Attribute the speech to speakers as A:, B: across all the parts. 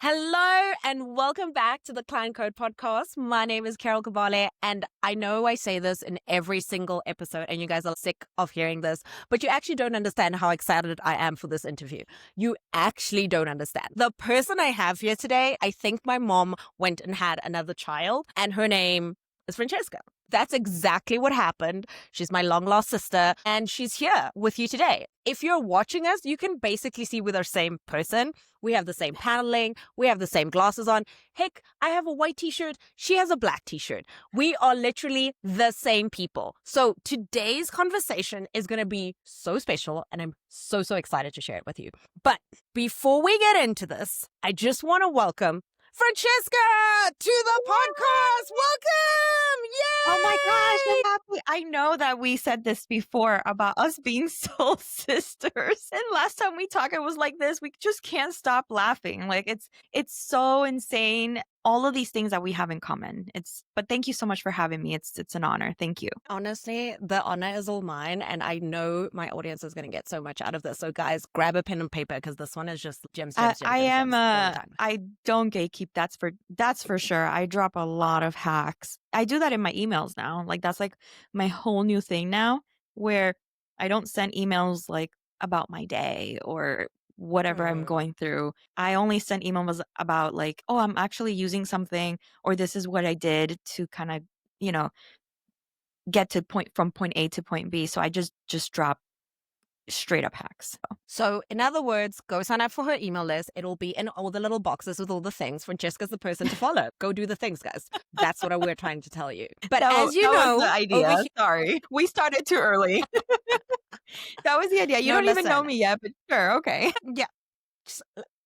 A: Hello and welcome back to the Client Code Podcast. My name is Carol Kabale, and I know I say this in every single episode and you guys are sick of hearing this, but you actually don't understand how excited I am for this interview. You actually don't understand. The person I have here today, I think my mom went and had another child and her name is Francesca. That's exactly what happened. She's my long lost sister and she's here with you today. If you're watching us, you can basically see we're the same person. We have the same paneling. We have the same glasses on. Heck, I have a white t-shirt. She has a black t-shirt. We are literally the same people. So today's conversation is going to be so special and I'm so excited to share it with you. But before we get into this, I just want to welcome Francesca to the podcast. Welcome! Yay!
B: Oh my gosh, I'm happy. I know that we said this before about us being soul sisters. And last time we talked, it was like this. We just can't stop laughing. Like it's so insane. All of these things that we have in common. But thank you so much for having me. It's an honor. Thank you.
A: Honestly, the honor is all mine. And I know my audience is going to get so much out of this. So guys, grab a pen and paper because this one is just gems.
B: I don't gatekeep. That's for sure. I drop a lot of hacks. I do that in my emails now. Like that's like my whole new thing now where I don't send emails like about my day or whatever I'm going through. I only send emails about like, oh, I'm actually using something or this is what I did to kind of, get to from point A to point B. So I just drop straight up hacks.
A: So in other words, go sign up for her email list. It'll be in all the little boxes with all the things. Francesca's the person to follow. Go do the things, guys. That's what we're trying to tell you. But as you know,
B: was the idea. Sorry, we started too early. That was the idea. You don't even know me yet, but sure, okay.
A: Yeah.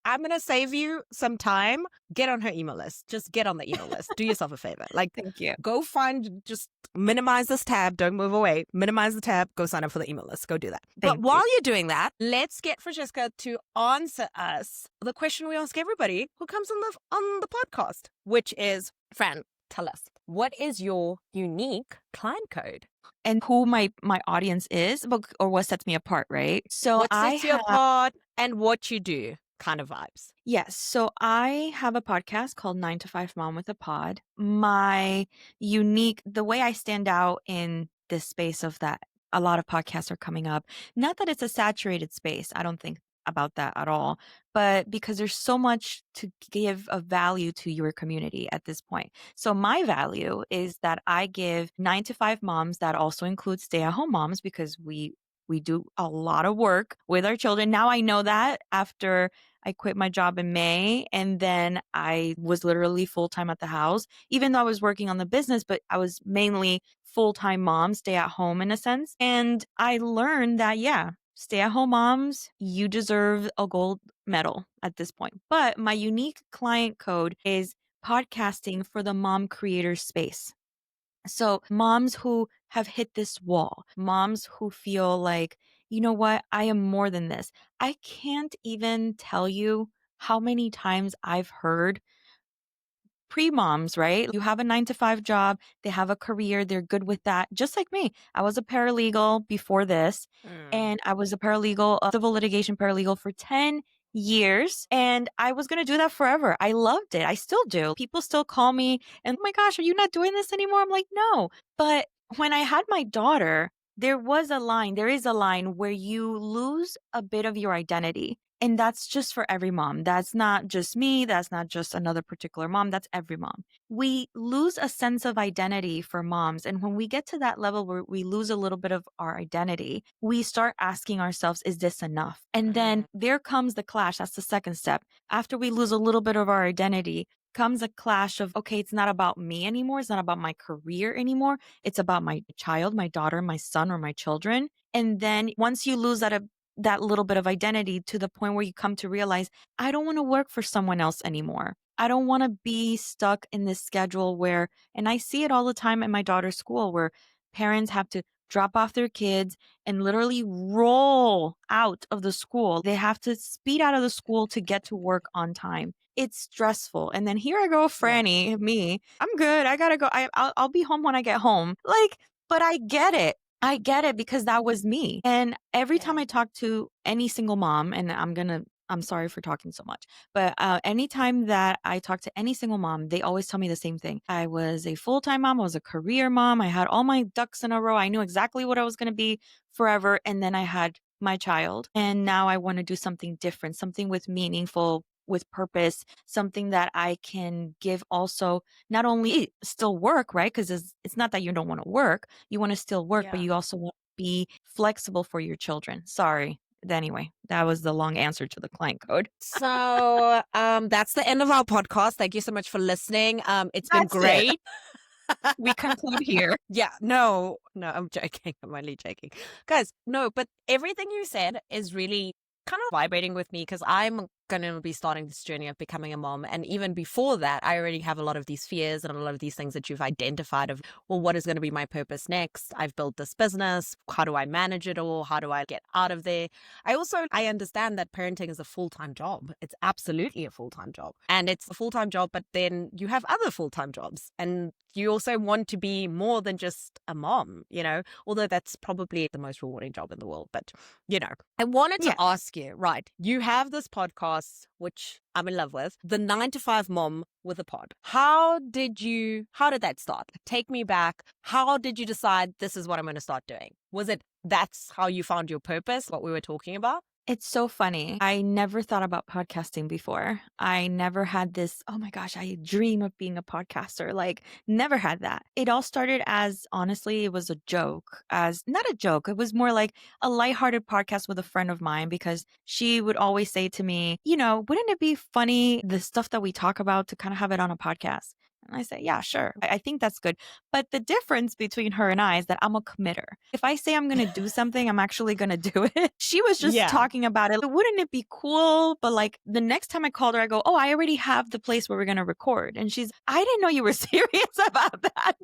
A: I'm going to save you some time. Get on her email list. Just get on the email list. Do yourself a favor. Like,
B: thank you.
A: Go just minimize this tab. Don't move away. Minimize the tab. Go sign up for the email list. Go do that. But while you're doing that, let's get Francesca to answer us the question we ask everybody who comes on the podcast, which is, Fran, tell us, what is your unique client code?
B: And who my audience is, or what sets me apart, right? So
A: what sets you apart and what you do. Kind of vibes.
B: Yes. So I have a podcast called 9 to 5 Mom with a Pod. The way I stand out in this space of that, a lot of podcasts are coming up. Not that it's a saturated space. I don't think about that at all, but because there's so much to give of value to your community at this point. So my value is that I give 9 to 5 moms that also includes stay-at-home moms because we do a lot of work with our children. Now I know that after I quit my job in May and then I was literally full-time at the house, even though I was working on the business, but I was mainly full-time mom, stay at home in a sense. And I learned that, stay-at-home moms, you deserve a gold medal at this point. But my unique client code is podcasting for the mom creator space. So moms who have hit this wall, moms who feel like, you know what, I am more than this. I can't even tell you how many times I've heard pre-moms, right? You have a 9 to 5 job, they have a career, they're good with that. Just like me. I was a paralegal before this, and I was a civil litigation paralegal for 10 years, and I was going to do that forever. I loved it. I still do. People still call me and, oh my gosh, are you not doing this anymore? I'm like, no. But when I had my daughter, there is a line where you lose a bit of your identity. And that's just for every mom. That's not just me. That's not just another particular mom. That's every mom. We lose a sense of identity for moms. And when we get to that level where we lose a little bit of our identity, we start asking ourselves, is this enough? And then there comes the clash. That's the second step. After we lose a little bit of our identity, comes a clash of, okay, it's not about me anymore. It's not about my career anymore. It's about my child, my daughter, my son, or my children. And then once you lose that little bit of identity to the point where you come to realize, I don't want to work for someone else anymore. I don't want to be stuck in this schedule and I see it all the time at my daughter's school where parents have to drop off their kids and literally roll out of the school. They have to speed out of the school to get to work on time. It's stressful. And then here I go, Franny, me, I'm good. I gotta go. I'll be home when I get home. But I get it. I get it because that was me. And every time I talk to any single mom, and I'm going to I'm sorry for talking so much, but anytime that I talk to any single mom, they always tell me the same thing. I was a full-time mom, I was a career mom, I had all my ducks in a row. I knew exactly what I was going to be forever. And then I had my child. And now I want to do something different, something with meaningful, with purpose, something that I can give also not only still work, right? Because it's not that you don't want to work, you want to still work, but
A: Yeah.
B: you also want to be flexible for your children. Sorry. Anyway, that was the long answer to the client code.
A: So that's the end of our podcast. Thank you so much for listening. It's been
B: That's it.
A: great.
B: We conclude here.
A: Yeah, no, I'm joking. I'm only joking. Guys, no, but everything you said is really kind of vibrating with me because I'm going to be starting this journey of becoming a mom. And even before that, I already have a lot of these fears and a lot of these things that you've identified of, well, what is going to be my purpose next? I've built this business. How do I manage it all? How do I get out of there? I understand that parenting is a full-time job. It's absolutely a full-time job. And it's a full-time job, but then you have other full-time jobs. And you also want to be more than just a mom, although that's probably the most rewarding job in the world. But, I wanted to
B: Yeah.
A: ask you, right, you have this podcast, which I'm in love with, the 9 to 5 Mom with a Pod. How did that start? Take me back. How did you decide this is what I'm going to start doing? Was it that's how you found your purpose, what we were talking about?
B: It's so funny. I never thought about podcasting before. I never had this, oh my gosh, I dream of being a podcaster. Like, never had that. It all started as, honestly, it was a joke. As not a joke, it was more like a lighthearted podcast with a friend of mine because she would always say to me, wouldn't it be funny, the stuff that we talk about, to kind of have it on a podcast? And I said, yeah, sure. I think that's good. But the difference between her and I is that I'm a committer. If I say I'm going to do something, I'm actually going to do it. She was just
A: Yeah.
B: talking about it. Wouldn't it be cool? But like the next time I called her, I go, oh, I already have the place where we're going to record. And I didn't know you were serious about that.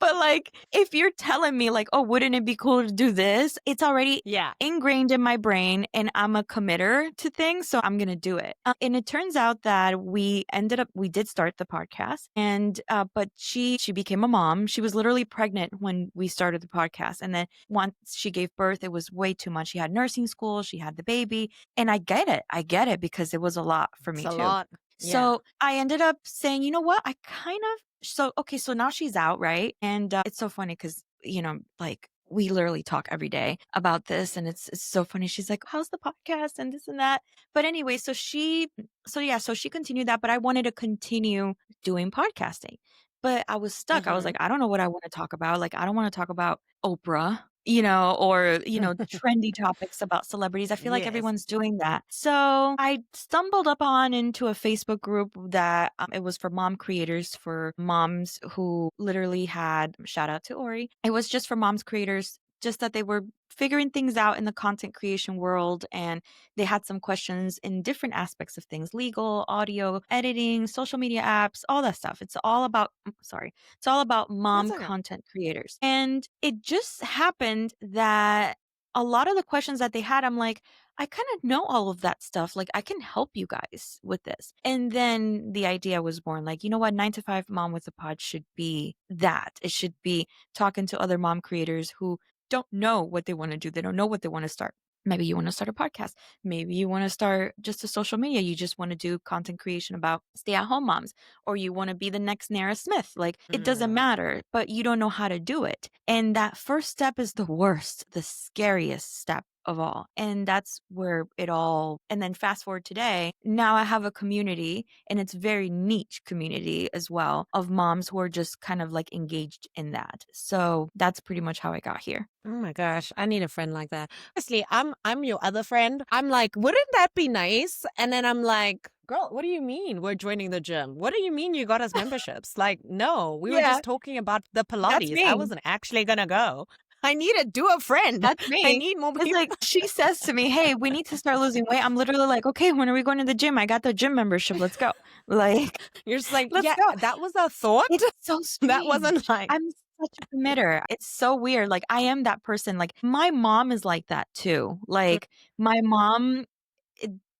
B: But like, if you're telling me like, oh, wouldn't it be cool to do this? It's already ingrained in my brain and I'm a committer to things. So I'm going to do it. And it turns out that we did start the podcast but she became a mom. She was literally pregnant when we started the podcast. And then once she gave birth, it was way too much. She had nursing school. She had the baby. And I get it. I get it because it was a lot for me
A: It's a
B: too.
A: lot.
B: So I ended up saying, you know what? So now she's out, right? And it's so funny because, like we literally talk every day about this and it's so funny. She's like, how's the podcast and this and that. But anyway, so she continued that, but I wanted to continue doing podcasting. But I was stuck. I was like, I don't know what I want to talk about. Like, I don't want to talk about Oprah, or, trendy topics about celebrities. I feel like
A: Yes.
B: everyone's doing that. So I stumbled into a Facebook group that it was for mom creators, for moms who literally had, shout out to Ori. It was just for moms creators, just that they were figuring things out in the content creation world. And they had some questions in different aspects of things: legal, audio, editing, social media apps, all that stuff. It's all about mom
A: That's okay.
B: content creators. And it just happened that a lot of the questions that they had, I'm like, I kind of know all of that stuff. Like, I can help you guys with this. And then the idea was born, like, you know what? 9 to 5 Mom with a Pod should be that. It should be talking to other mom creators who don't know what they want to do. They don't know what they want to start. Maybe you want to start a podcast. Maybe you want to start just a social media. You just want to do content creation about stay-at-home moms, or you want to be the next Nara Smith. Like, it doesn't matter, but you don't know how to do it. And that first step is the worst, the scariest step of all. And that's where it all, and then fast forward today, now I have a community, and it's very niche community as well, of moms who are just kind of like engaged in that. So that's pretty much how I got here.
A: Oh my gosh, I need a friend like that. Honestly, I'm your other friend. I'm like, wouldn't that be nice? And then I'm like, girl, what do you mean we're joining the gym? What do you mean you got us memberships? Like, no, we were just talking about the Pilates.
B: me.
A: I wasn't actually gonna go. I need to do a friend.
B: That's me.
A: I need more people.
B: It's like, she says to me, hey, we need to start losing weight. I'm literally like, okay, when are we going to the gym? I got the gym membership. Let's go. Like,
A: you're just like,
B: let's
A: yeah,
B: go.
A: that was a thought.
B: It's so strange.
A: That wasn't like,
B: I'm such a committer. It's so weird. Like, I am that person. Like, my mom is like that too. Like, my mom,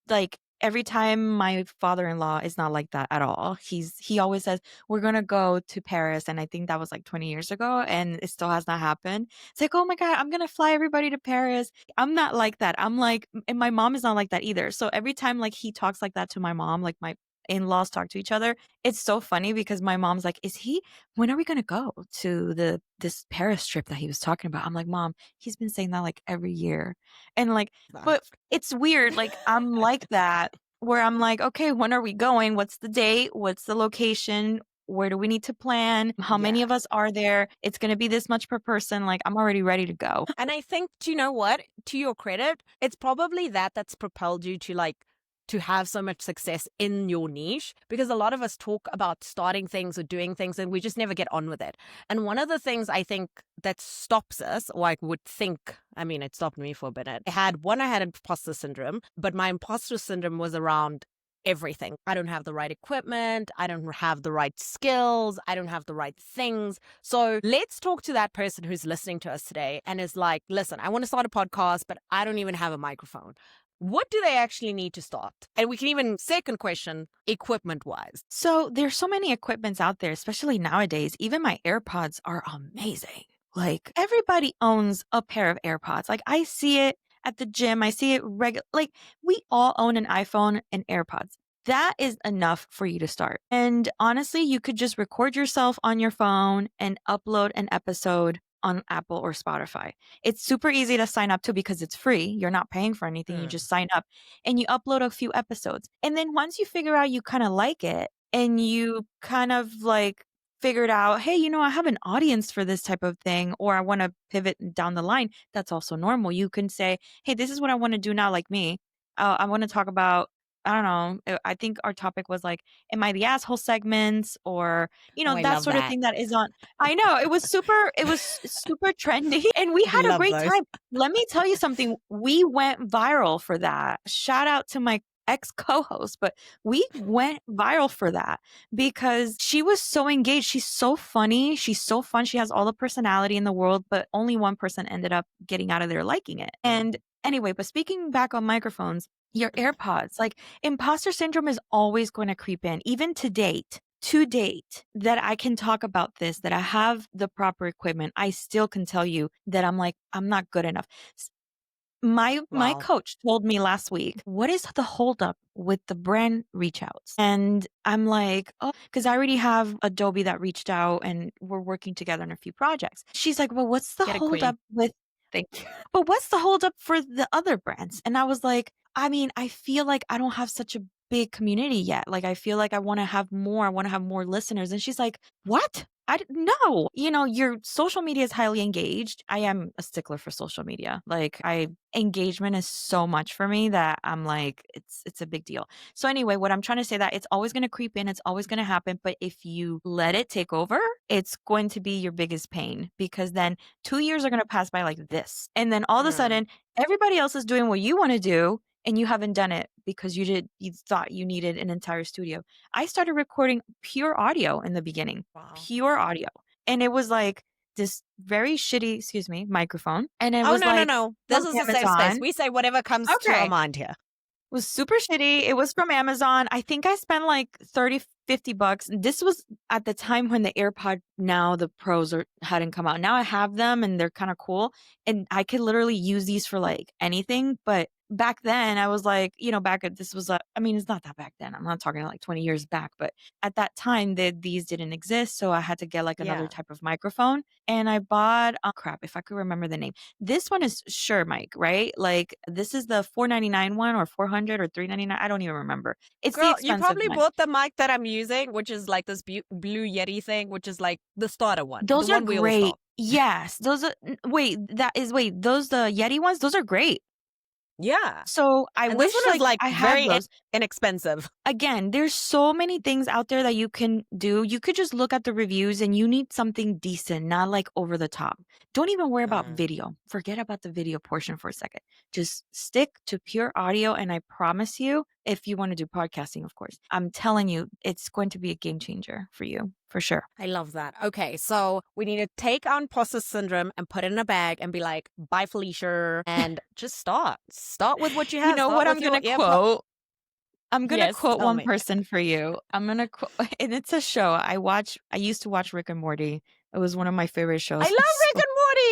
B: like, every time my father-in-law is not like that at all. He always says, we're going to go to Paris. And I think that was like 20 years ago and it still has not happened. It's like, oh my God, I'm going to fly everybody to Paris. I'm not like that. I'm like, and my mom is not like that either. So every time like he talks like that to my mom, like my in-laws talk to each other, it's so funny because my mom's like, when are we going to go to this Paris trip that he was talking about? I'm like, Mom, he's been saying that like every year. And like, but it's weird. Like I'm like that where I'm like, okay, when are we going? What's the date? What's the location? Where do we need to plan? How many of us are there? It's going to be this much per person. Like I'm already ready to go.
A: And I think, do you know what? To your credit, it's probably that's propelled you to to have so much success in your niche, because a lot of us talk about starting things or doing things and we just never get on with it. And one of the things I think that stops us, or I would think, I mean, it stopped me for a minute. I had imposter syndrome, but my imposter syndrome was around everything. I don't have the right equipment. I don't have the right skills. I don't have the right things. So let's talk to that person who's listening to us today and is like, listen, I want to start a podcast, but I don't even have a microphone. What do they actually need to start? And we can even, second question, equipment wise.
B: So there's so many equipments out there, especially nowadays. Even my AirPods are amazing. Like everybody owns a pair of AirPods. Like I see it at the gym. I see it regular. Like we all own an iPhone and AirPods. That is enough for you to start. And honestly, you could just record yourself on your phone and upload an episode on Apple or Spotify. It's super easy to sign up to because it's free. You're not paying for anything. You just sign up and you upload a few episodes. And then once you figure out you kind of like it and you kind of like figured out, hey, I have an audience for this type of thing, or I want to pivot down the line, that's also normal. You can say, hey, this is what I want to do now, like me. I want to talk about, I don't know. I think our topic was like, am I the asshole segments, or,
A: I
B: that
A: love
B: sort of
A: that.
B: thing that is on. I know it was super trendy and we had a great time. Let me tell you something. We went viral for that. Shout out to my ex co-host, but we went viral for that because she was so engaged. She's so funny. She's so fun. She has all the personality in the world, but only one person ended up getting out of there liking it. And anyway, but speaking back on microphones, your AirPods, like imposter syndrome is always going to creep in, even to date, that I can talk about this, that I have the proper equipment. I still can tell you that I'm like, I'm not good enough. My coach told me last week, what is the holdup with the brand reach outs? And I'm like, oh, because I already have Adobe that reached out and we're working together on a few projects. She's like, well, what's the holdup with, thank you. But what's the holdup for the other brands? And I was like, I mean, I feel like I don't have such a big community yet. Like, I feel like I want to have more. I want to have more listeners. And she's like, what? I didn't know. Your social media is highly engaged. I am a stickler for social media. Like engagement is so much for me that I'm like, it's a big deal. So anyway, what I'm trying to say that it's always going to creep in. It's always going to happen. But if you let it take over, it's going to be your biggest pain, because then 2 years are going to pass by like this. And then all of a sudden, everybody else is doing what you want to do. And you haven't done it because you thought you needed an entire studio. I started recording pure audio in the beginning, pure audio. And it was like this very shitty, microphone. And it was
A: no. This is a safe space. We say whatever comes to our mind here.
B: It was super shitty. It was from Amazon. I think I spent like $30-$50. This was at the time when the AirPod, now the Pros hadn't come out. Now I have them and they're kind of cool. And I could literally use these for like anything. But back then I was like, this was it's not that back then. I'm not talking like 20 years back, but at that time these didn't exist. So I had to get like another type of microphone, and I bought, crap, if I could remember the name. This one is Shure mic, right? Like this is the $499 one, or $400 or $399. I don't even remember. It's the expensive
A: you probably
B: mic.
A: bought the mic that I'm using, which is like this blue Yeti thing, which is like the starter one.
B: Those are great. Yes. Those are, those the Yeti ones, those are great.
A: Yeah.
B: So I wish
A: this one is like
B: I
A: very
B: had those.
A: Inexpensive.
B: Again, there's so many things out there that you can do. You could just look at the reviews, and you need something decent, not like over the top. Don't even worry about video. Forget about the video portion for a second. Just stick to pure audio. And I promise you, if you want to do podcasting, of course, I'm telling you, it's going to be a game changer for you. For sure.
A: I love that. Okay, so we need to take on imposter syndrome and put it in a bag and be like, bye, Felicia, and just start. Start with what you have.
B: You know what I'm going to quote? I'm gonna
A: Yes,
B: quote
A: tell
B: one
A: me.
B: person for you. I'm gonna quote, and it's a show I used to watch Rick and Morty. It was one of my favorite
A: I
B: shows.
A: love Rick and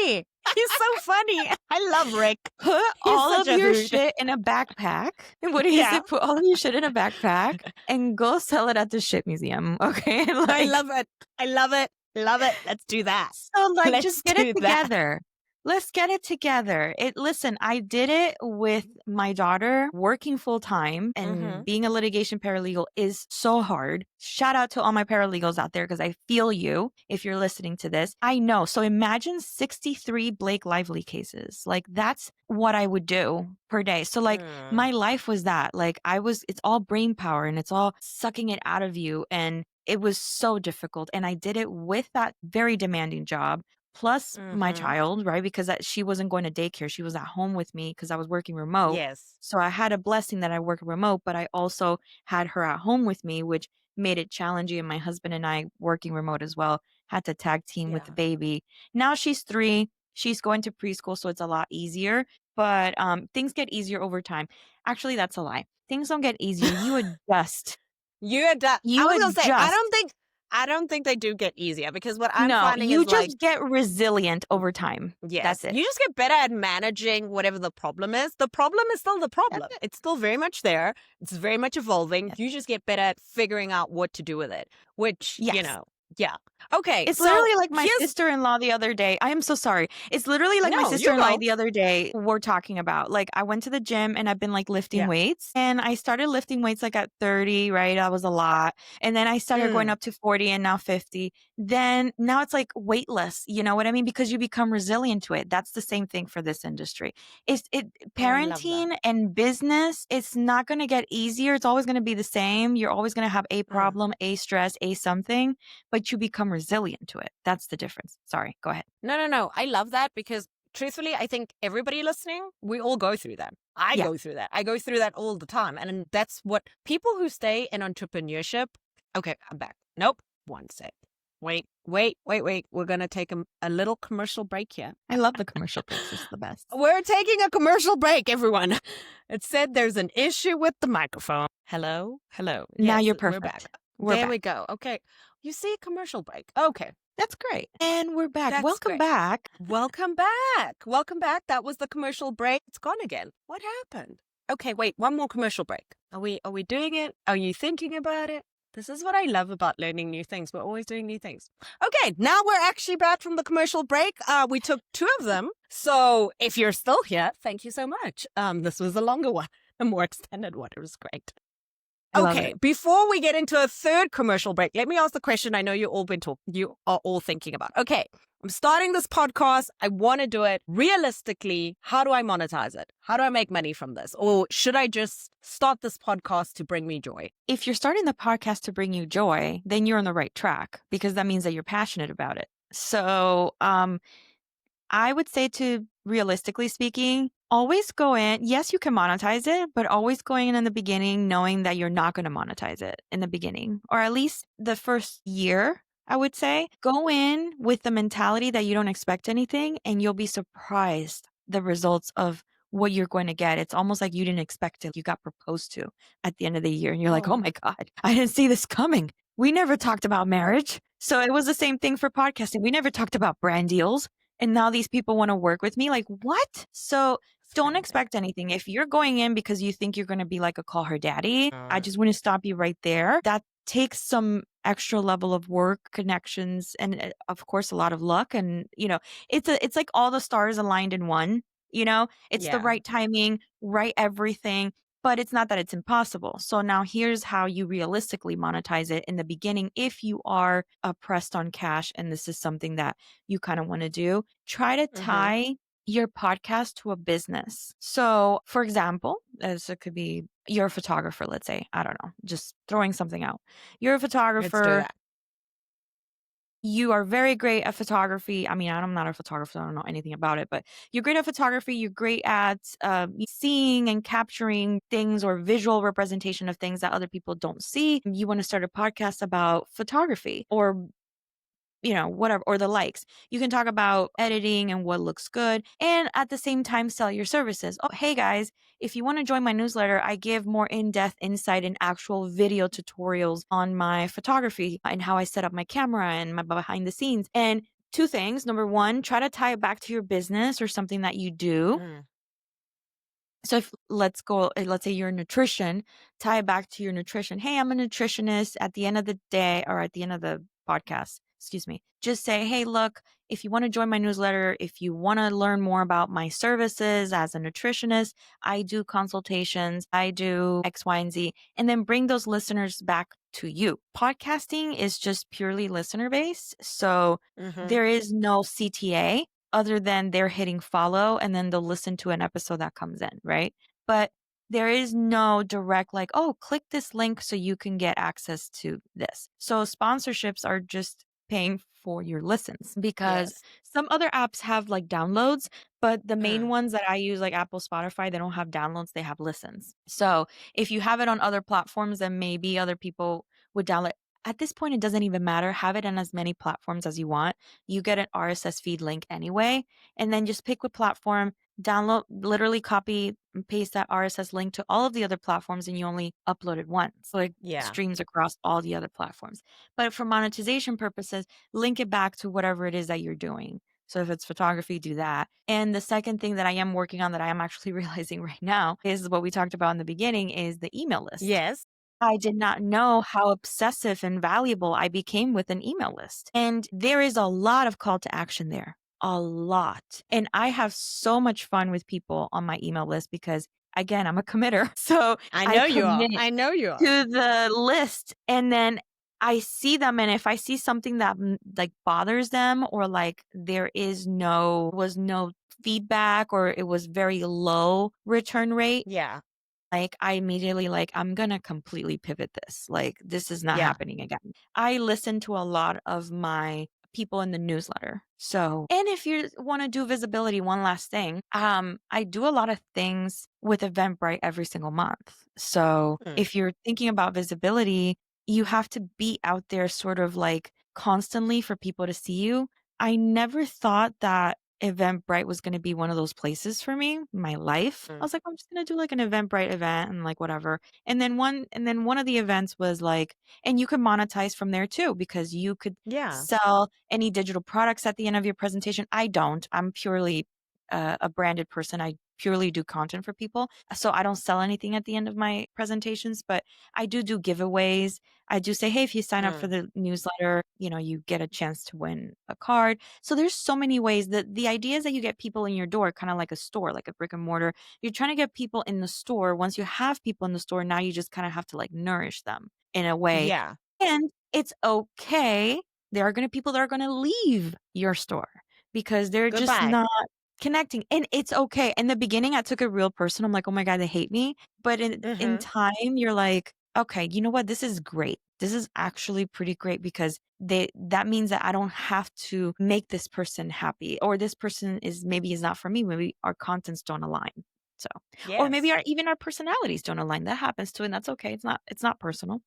A: Morty. He's so funny. I love Rick.
B: Put
A: He's
B: all
A: such
B: of
A: a
B: your
A: hoot.
B: shit in a backpack. What do you
A: Yeah,
B: say? Put all of your shit in a backpack and go sell it at the shit museum. Okay.
A: I
B: Like,
A: love it. I love it. Love it. Let's do that.
B: so like
A: Let's
B: just get it
A: do that.
B: together. Let's get it together. Listen, I did it with my daughter working full time, and being a litigation paralegal is so hard. Shout out to all my paralegals out there because I feel you if you're listening to this. I know. So imagine 63 Blake Lively cases. Like that's what I would do per day. So like my life was that. Like it's all brain power and it's all sucking it out of you. And it was so difficult. And I did it with that very demanding job plus my child, right? Because she wasn't going to daycare. She was at home with me because I was working remote.
A: Yes.
B: So I had a blessing that I work remote, but I also had her at home with me, which made it challenging. And my husband and I working remote as well, had to tag team with the
A: Yeah.
B: baby. Now she's 3. She's going to preschool, so it's a lot easier. But things get easier over time. Actually, that's a lie. Things don't get easier. You adjust.
A: I
B: You
A: was gonna say,
B: adjust.
A: I don't think they do get easier because what I'm
B: No,
A: finding
B: you
A: is like,
B: just get resilient over time.
A: yes,
B: That's it.
A: you just get better at managing whatever the problem is. The problem is still the problem.
B: That's it.
A: It's still very much there. It's very much evolving.
B: Yes.
A: You just get better at figuring out what to do with it, which,
B: Yes.
A: yeah. Okay.
B: It's
A: so
B: literally like my
A: here's-
B: sister-in-law the other day. I am so sorry. It's literally like my
A: No, you
B: sister-in-law
A: go.
B: the other day we're talking about. Like I went to the gym and I've been like lifting
A: Yeah.
B: weights, and I started lifting weights like at 30, right? That was a lot. And then I started going up to 40 and now 50. Then now it's like weightless, you know what I mean? Because you become resilient to it. That's the same thing for this industry.
A: Oh, I love
B: Parenting
A: that.
B: and business, it's not going to get easier. It's always going to be the same. You're always going to have a problem, a stress, a something, but you become resilient to it. That's the difference. Sorry, go ahead.
A: No. I love that because truthfully, I think everybody listening, we all go through that. I
B: Yeah.
A: go through that. I go through that all the time. And that's what people who stay in entrepreneurship. Okay, I'm back. Nope. One sec. Wait. We're going to take a little commercial break here.
B: I love the commercial breaks. It's the best.
A: We're taking a commercial break, everyone. It said there's an issue with the microphone. Hello?
B: Now
A: Yes,
B: you're
A: We're
B: perfect.
A: back.
B: We're
A: There
B: back.
A: we go. Okay. You see a commercial break. Okay.
B: That's great. And we're back.
A: That's
B: Welcome
A: great.
B: back.
A: Welcome back. Welcome back. That was the commercial break. It's gone again. What happened? Okay, wait, one more commercial break. Are we doing it? Are you thinking about it? This is what I love about learning new things. We're always doing new things. Okay, now we're actually back from the commercial break. We took 2 of them. So if you're still here, thank you so much. This was a longer one, a more extended one. It was great.
B: I love
A: Okay,
B: it.
A: before we get into a third commercial break, let me ask the question I know you are all thinking about. Okay, I'm starting this podcast. I want to do it realistically. How do I monetize it? How do I make money from this? Or should I just start this podcast to bring me joy?
B: If you're starting the podcast to bring you joy, then you're on the right track because that means that you're passionate about it. So, I would say, to realistically speaking, always go in. Yes, you can monetize it, but always going in the beginning, knowing that you're not going to monetize it in the beginning, or at least the first year. I would say go in with the mentality that you don't expect anything, and you'll be surprised the results of what you're going to get. It's almost like you didn't expect it. You got proposed to at the end of the year, and you're like, oh my God, I didn't see this coming. We never talked about marriage. So it was the same thing for podcasting. We never talked about brand deals. And now these people want to work with me. Like, what? So don't expect anything. If you're going in because you think you're going to be like a call her daddy, I just want to stop you right there. That takes some extra level of work, connections, and of course, a lot of luck. And, it's like all the stars aligned in one, it's the
A: Yeah.
B: right timing, right everything. But it's not that it's impossible. So now here's how you realistically monetize it in the beginning. If you are pressed on cash and this is something that you kind of want to do, try to tie your podcast to a business. So for example, as it could be, you're a photographer, let's say, I don't know, just throwing something out. You're a
A: Let's do
B: photographer.
A: that.
B: You are very great at photography. I mean, I'm not a photographer, so I don't know anything about it, but you're great at photography. You're great at seeing and capturing things or visual representation of things that other people don't see. You want to start a podcast about photography or whatever, or the likes. You can talk about editing and what looks good, and at the same time sell your services. Oh, hey guys, if you want to join my newsletter, I give more in-depth insight and actual video tutorials on my photography and how I set up my camera and my behind the scenes. And two things. Number one, try to tie it back to your business or something that you do.
A: Mm.
B: So if let's say you're a nutrition, tie it back to your nutrition. Hey, I'm a nutritionist. At the end of the day, or at the end of the podcast, excuse me, just say, hey, look, if you want to join my newsletter, if you want to learn more about my services as a nutritionist, I do consultations, I do X, Y, and Z, and then bring those listeners back to you. Podcasting is just purely listener based. So
A: Mm-hmm.
B: there is no CTA other than they're hitting follow and then they'll listen to an episode that comes in, right? But there is no direct like, oh, click this link so you can get access to this. So sponsorships are just paying for your listens because
A: Yes.
B: some other apps have like downloads, but the main
A: Mm.
B: ones that I use, like Apple, Spotify, they don't have downloads, they have listens. So if you have it on other platforms, then maybe other people would download. At this point, it doesn't even matter. Have it on as many platforms as you want. You get an RSS feed link anyway, and then just pick what platform, download, literally copy and paste that RSS link to all of the other platforms, and you only upload it once. So it
A: Yeah.
B: streams across all the other platforms. But for monetization purposes, link it back to whatever it is that you're doing. So if it's photography, do that. And the second thing that I am working on that I am actually realizing right now is what we talked about in the beginning is the email list.
A: Yes.
B: I did not know how obsessive and valuable I became with an email list. And there is a lot of call to action there, a lot. And I have so much fun with people on my email list because, again, I'm a committer. So
A: I
B: I
A: know you are.
B: commit
A: I know you are.
B: to the list and then I see them. And if I see something that like bothers them or like there was no feedback or it was very low return rate,
A: Yeah.
B: like, I immediately like, I'm gonna completely pivot this. Like, this is not
A: Yeah.
B: happening again. I listen to a lot of my people in the newsletter. So, and if you want to do visibility, one last thing, I do a lot of things with Eventbrite every single month. So
A: Mm.
B: if you're thinking about visibility, you have to be out there sort of like constantly for people to see you. I never thought that Eventbrite was going to be one of those places for me in my life. I
A: Mm.
B: was like, I'm just going to do like an Eventbrite event and like whatever. And then one of the events was like, and you could monetize from there too, because you could
A: Yeah.
B: sell any digital products at the end of your presentation. I don't. I'm purely a branded person. I purely do content for people. So I don't sell anything at the end of my presentations, but I do giveaways. I do say, hey, if you sign up for
A: Mm.
B: the newsletter, you get a chance to win a card. So there's so many ways that the idea is that you get people in your door, kind of like a store, like a brick and mortar. You're trying to get people in the store. Once you have people in the store, now you just kind of have to like nourish them in a way.
A: Yeah.
B: And it's okay. There are going to people that are going to leave your store because they're just
A: Goodbye.
B: not connecting. And it's okay. In the beginning, I took it real personal. I'm like, oh my God, they hate me. But in
A: Mm-hmm.
B: time, you're like, okay, you know what? This is great. This is actually pretty great because that means that I don't have to make this person happy or this person is not for me. Maybe our contents don't align. So, or maybe
A: Yes.
B: even our personalities don't align. That happens too. And that's okay. It's not personal.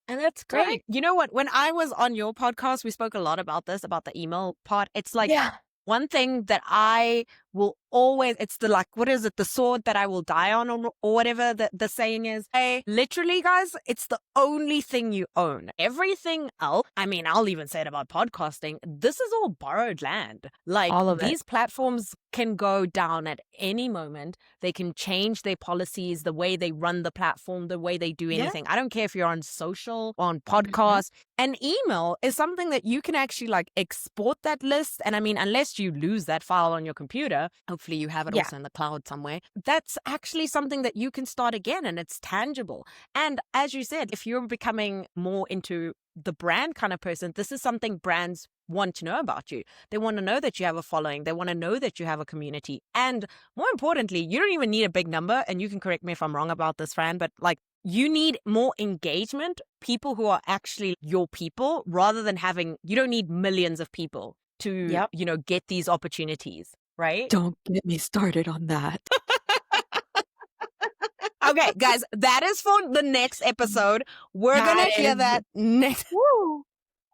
A: And that's
B: It's all right.
A: great. You know what? When I was on your podcast, we spoke a lot about this, about the email part. It's like
B: Yeah.
A: one thing that I will always, it's the like, what is it? The sword that I will die on or whatever the saying is. Hey, literally, guys, it's the only thing you own. Everything else, I mean, I'll even say it about podcasting. This is all borrowed land. Like
B: All of it.
A: these platforms can go down at any moment. They can change their policies, the way they run the platform, the way they do
B: Yeah.
A: anything. I don't care if you're on social, on
B: Mhm.
A: podcast. An email is something that you can actually like export that list. And I mean, unless you lose that file on your computer, hopefully you have it
B: Yeah.
A: also in the cloud somewhere. That's actually something that you can start again and it's tangible. And as you said, if you're becoming more into the brand kind of person, this is something brands want to know about you. They want to know that you have a following. They want to know that you have a community. And more importantly, you don't even need a big number. And you can correct me if I'm wrong about this, Fran, but like you need more engagement, people who are actually your people, rather than you don't need millions of people to,
B: Yep.
A: get these opportunities, right?
B: Don't get me started on that.
A: Okay, guys, that is for the next episode. We're going
B: That
A: to hear
B: is
A: that next.
B: woo.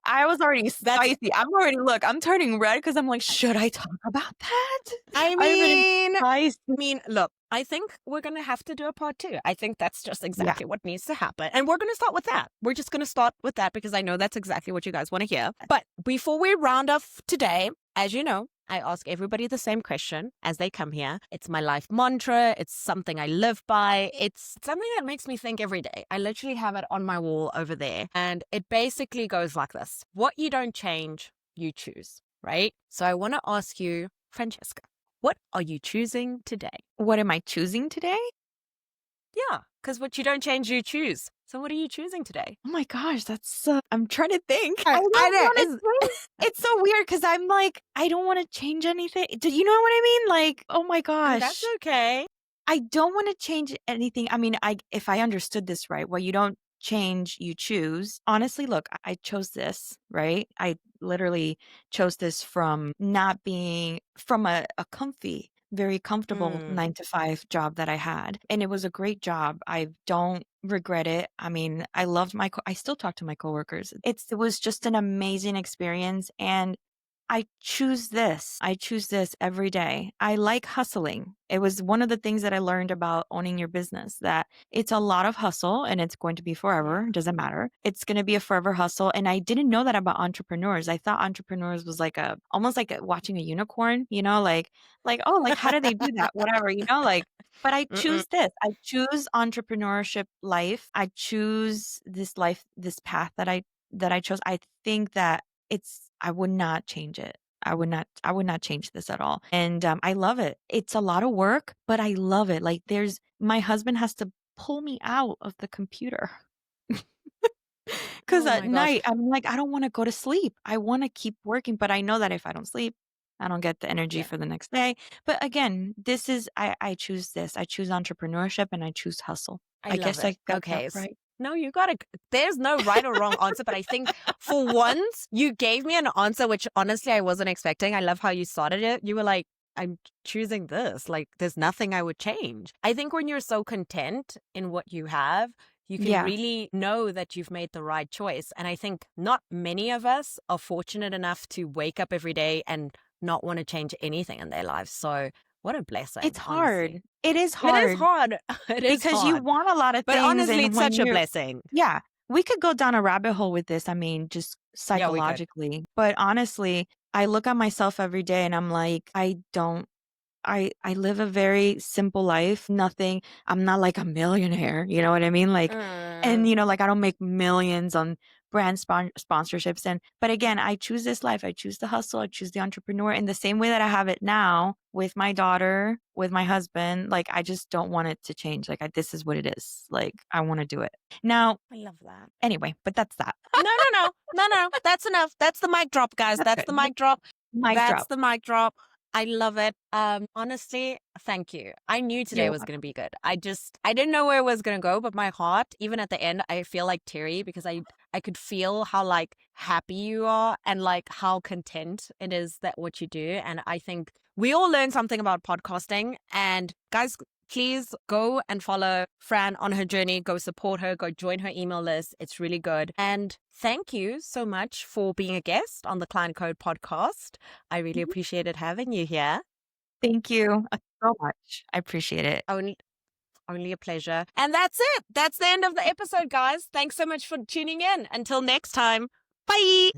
B: I was already
A: That's,
B: spicy. I'm turning red because I'm like, should I talk about that?
A: I
B: I'm getting
A: mean,
B: spicy.
A: look, I think we're going to have to do a part 2. I think that's just
B: Yeah.
A: exactly what needs to happen. And we're going to start with that. We're just going to start with that because I know that's exactly what you guys want to hear. But before we round off today, as you know, I ask everybody the same question as they come here. It's my life mantra. It's something I live by. It's something that makes me think every day. I literally have it on my wall over there. And it basically goes like this. What you don't change, you choose, right? So I want to ask you, Francesca, what are you choosing today?
B: What am I choosing today?
A: Yeah, because what you don't change, you choose. So what are you choosing today?
B: Oh my gosh, that's I'm trying to think.
A: I
B: I don't
A: know.
B: want to change. It's so weird because I'm like, I don't want to change anything. Do you know what I mean? Like, oh my
A: And that's
B: gosh.
A: okay.
B: I don't want to change anything. I mean, if I understood this right, well, you don't change, you choose. Honestly, look, I chose this, right? I literally chose this from not being from a comfy, very comfortable 9 to 5 job that I had. And it was a great job. I don't regret it. I mean, I loved I still talk to my coworkers. It was just an amazing experience. And I choose this. I choose this every day. I like hustling. It was one of the things that I learned about owning your business, that it's a lot of hustle and it's going to be forever. It doesn't matter. It's going to be a forever hustle. And I didn't know that about entrepreneurs. I thought entrepreneurs was like almost like watching a unicorn, oh, like how do they do that? Whatever, but I choose this. I choose entrepreneurship life. I choose this life, this path that I chose. I think that I would not change it. I would not change this at all. And I love it. It's a lot of work, but I love it. Like my husband has to pull me out of the computer. Because
A: Oh
B: at
A: my gosh.
B: night, I'm like, I don't want to go to sleep. I want to keep working, but I know that if I don't sleep, I don't get the energy
A: Yeah.
B: for the next day. But again, I choose this. I choose entrepreneurship and I choose hustle.
A: I
B: I
A: love
B: guess
A: it.
B: I got
A: Okay.
B: that right.
A: No, you got it. There's no right or wrong answer, but I think for once you gave me an answer, which honestly I wasn't expecting. I love how you started it. You were like, I'm choosing this. Like, there's nothing I would change. I think when you're so content in what you have, you can
B: Yeah.
A: really know that you've made the right choice. And I think not many of us are fortunate enough to wake up every day and not want to change anything in their lives. So what a blessing.
B: It's
A: Honestly.
B: hard. It is
A: It is
B: hard.
A: hard. It is
B: Because you
A: hard.
B: want a lot of
A: But
B: things,
A: honestly,
B: and
A: it's
B: when
A: such a
B: you're
A: blessing.
B: yeah, we could go down a rabbit hole with this, I mean, just
A: Yeah, we could.
B: psychologically. But honestly, I look at myself every day and I'm like, I live a very simple life. I'm not like a millionaire, you know what I mean? Like, and like I don't make millions on brand sponsorships. But again, I choose this life. I choose the hustle. I choose the entrepreneur in the same way that I have it now with my daughter, with my husband. Like, I just don't want it to change. Like, this is what it is. Like, I want to do it now.
A: I love that.
B: Anyway, but that's that.
A: No. That's enough. That's the mic drop, guys. That's the mic drop.
B: Mic
A: That's
B: drop.
A: the mic drop. I love it. Honestly, thank you. I knew today was going to be good. I didn't know where it was going to go, but my heart, even at the end, I feel like teary because I could feel how like happy you are and like how content it is that what you do. And I think we all learned something about podcasting. And guys, please go and follow Fran on her journey. Go support her. Go join her email list. It's really good. And thank you so much for being a guest on the Client Code podcast. I really appreciated having you here.
B: Thank you so much. I appreciate it.
A: Only a pleasure. And that's it. That's the end of the episode, guys. Thanks so much for tuning in. Until next time. Bye.